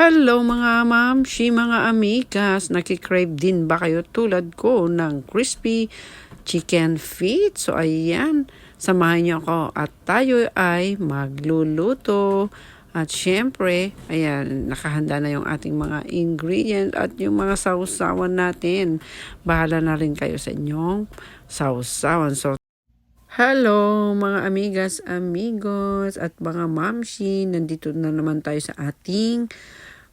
Hello mga mamshi, mga amigas, nakikrave din ba kayo tulad ko ng crispy chicken feet? So ayan, samahan niyo ako at tayo ay magluluto. At syempre, ayan, nakahanda na yung ating mga ingredients at yung mga sausawan natin. Bahala na rin kayo sa inyong sausawan. So hello mga amigas, amigos at mga mamshi, nandito na naman tayo sa ating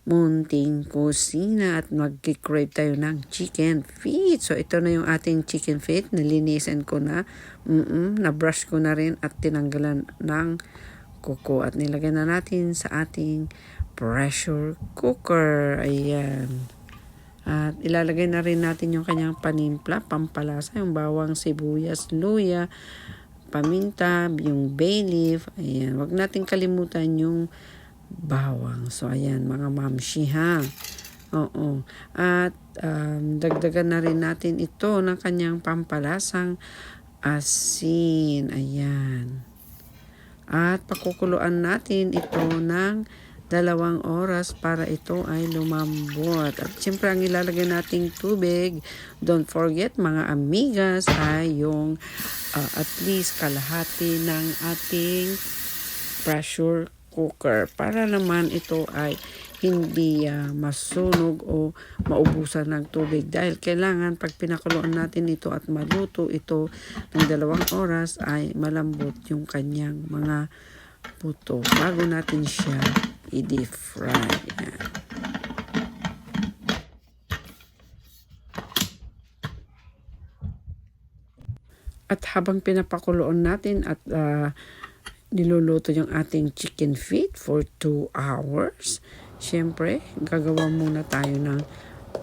munting kusina at mag-crave tayo ng chicken feet. So ito na yung ating chicken feet, nilinisan ko na, na-brush ko na rin at tinanggalan ng kuko at nilagay na natin sa ating pressure cooker. Ayan. At ilalagay na rin natin yung kanyang panimpla, pampalasa, yung bawang, sibuyas, luya, paminta, yung bay leaf. Ayan, wag natin kalimutan yung bawang. So, ayan, mga mamshi ha. Oo. At dagdagan na rin natin ito ng kanyang pampalasang asin. Ayan. At pakukuluan natin ito ng 2 oras para ito ay lumambot. At siyempre ang ilalagay nating tubig, don't forget mga amigas, ay yung at least kalahati ng ating pressure cooker para naman ito ay hindi masunog o maubusan ng tubig dahil kailangan pag pinakuluan natin ito at maluto ito ng 2 oras ay malambot yung kanyang mga buto bago natin siya i-deep fry. Yan. At habang pinapakuluan natin at niluluto yung ating chicken feet for 2 hours, syempre gagawa muna tayo ng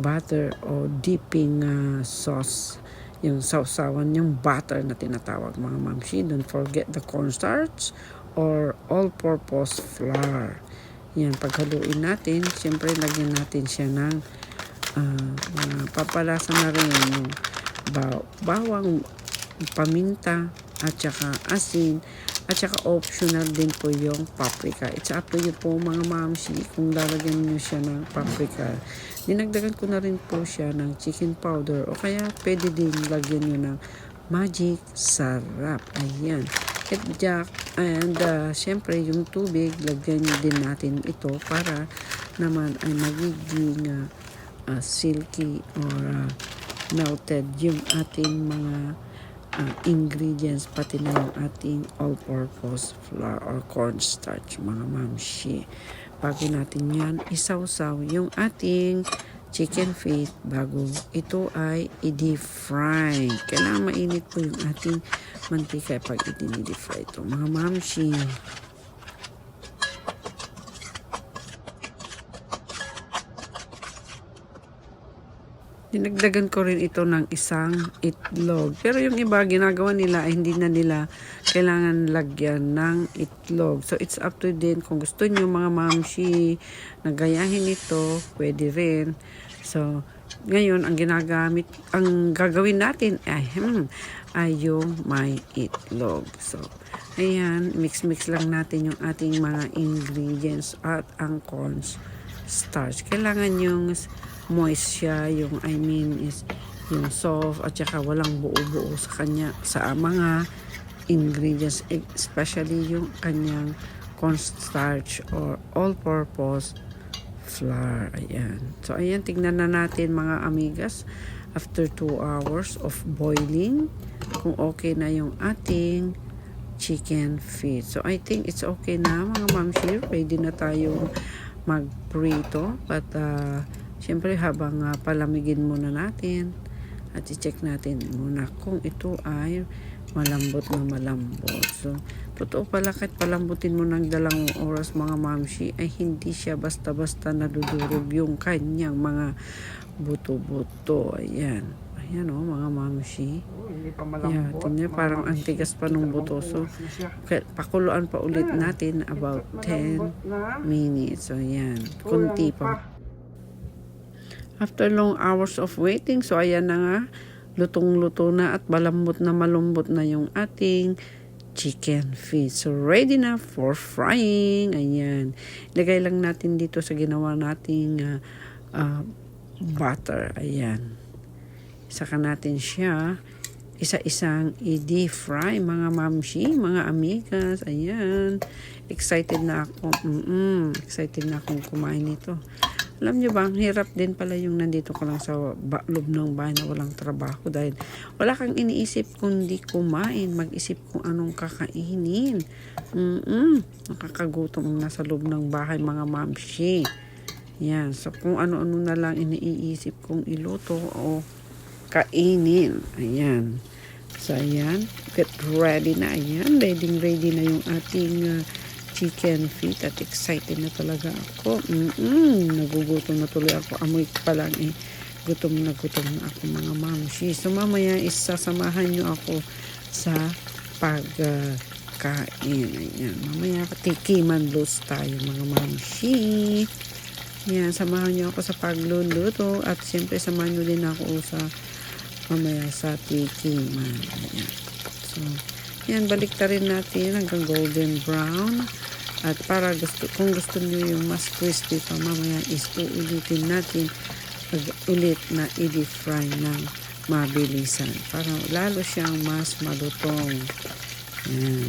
butter o dipping sauce, yung sausawan, yung butter na tinatawag mga mamshi. Don't forget the cornstarch or all-purpose flour. Yan, paghaluin natin, syempre lagyan natin siya ng papalasa na rin yung bawang, paminta, at saka asin, at saka optional din po yung paprika. It's up to you po mga mamshi kung lalagyan nyo siya ng paprika. Dinagdagan ko na rin po siya ng chicken powder o kaya pwede din lagyan nyo ng magic sarap. Ayan. And syempre yung tubig, lagyan nyo din natin ito para naman ay magiging silky or melted yung ating mga ingredients, pati na yung ating all-purpose flour or cornstarch mga mamshi. Bago natin yan isawsaw yung ating chicken feet bago ito ay i-deep fry. Kailangan mainit po yung ating mantika pag i-deep fry ito mga mamshi. Dinagdagan ko rin ito ng 1 itlog. Pero yung iba, ginagawa nila ay hindi na nila kailangan lagyan ng itlog. So, it's up to din. Kung gusto nyo mga mamshi na gayahin ito, pwede rin. So, ngayon, ang gagawin natin ay yung may itlog. So, ayan, mix-mix lang natin yung ating mga ingredients at ang cornstarch. Kailangan yung moist siya, yung is yung soft at saka walang buo-buo sa kanya, sa mga ingredients, especially yung kanyang cornstarch or all-purpose flour. Ayan. So ayan, tignan na natin mga amigas after 2 hours of boiling kung okay na yung ating chicken feet. So I think it's okay na mga mamshi, ready na tayong magprito. But siyempre habang palamigin muna natin at i-check natin muna kung ito ay malambot na malambot. So, totoo pala kahit palambutin mo ng 2 oras mga mamshi ay hindi siya basta-basta nadudurog yung kanyang mga buto-buto. Ayan. Ayan o mga mamshi. Hindi pa malambot. Tingnan, parang ang tigas pa ng buto. So, pakuluan pa ulit natin about 10 minutes. So, ayan. Kunti pa. After long hours of waiting, so ayan na nga, lutong-luto na at malambot na yung ating chicken feet. So, ready na for frying. Ayan. Lagay lang natin dito sa ginawa nating butter. Ayan. Saka natin siya isa-isang i-deep fry, mga mamshi, mga amigas. Ayan. Excited na ako. Excited na akong kumain nito. Alam nyo ba, ang hirap din pala yung nandito ka lang sa loob ng bahay na walang trabaho dahil wala kang iniisip kundi kumain, mag-isip kung anong kakainin. Nakakagutom na sa loob ng bahay, mga mamshi. Yan, so kung ano-ano na lang iniisip kong iluto o kainin. Ayan. So, ayan. Get ready na. Ayan. Ready na yung ating chicken feet at excited na talaga ako. Nagugutom na tuloy ako. Amoy pa lang gutom na ako, mga mamshi. So mamaya isasamahan nyo ako sa pagkain. Ayan. Mamaya tikiman loose tayo, mga mamshi. Ayan. Samahan nyo ako sa pagluluto at siyempre samahan nyo din ako sa mamaya sa tikiman. Ayan. So, yan, baliktarin natin hanggang golden brown. At para kung gusto niyo yung mas crispy pa mamaya is uulitin natin ulit na i-deep fry ng mabilisan. Para lalo siyang mas malutong. Yan.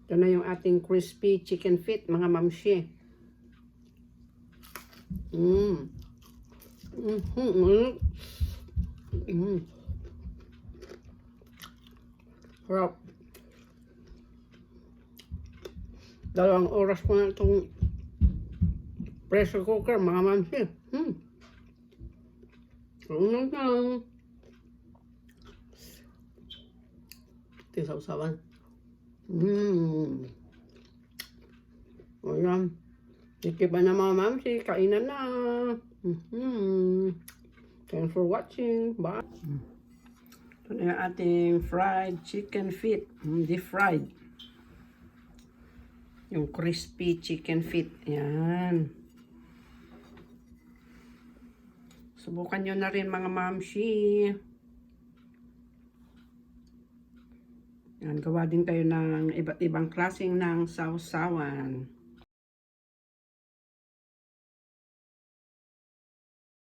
Ito na yung ating crispy chicken feet, mga mamshi. Sarap. 2 oras ko na itong pressure cooker, mga mamsi. Unang lang. Ito yung sausawan. Ayan. Ikiba na mga mamsi. Kainan na. Thanks for watching. Bye. Ito na yung ating fried chicken feet. Deep fried. Yung crispy chicken feet. Ayan. Subukan nyo na rin mga mamsi. Yan, gawa din kayo ng iba't ibang klaseng ng sausawan.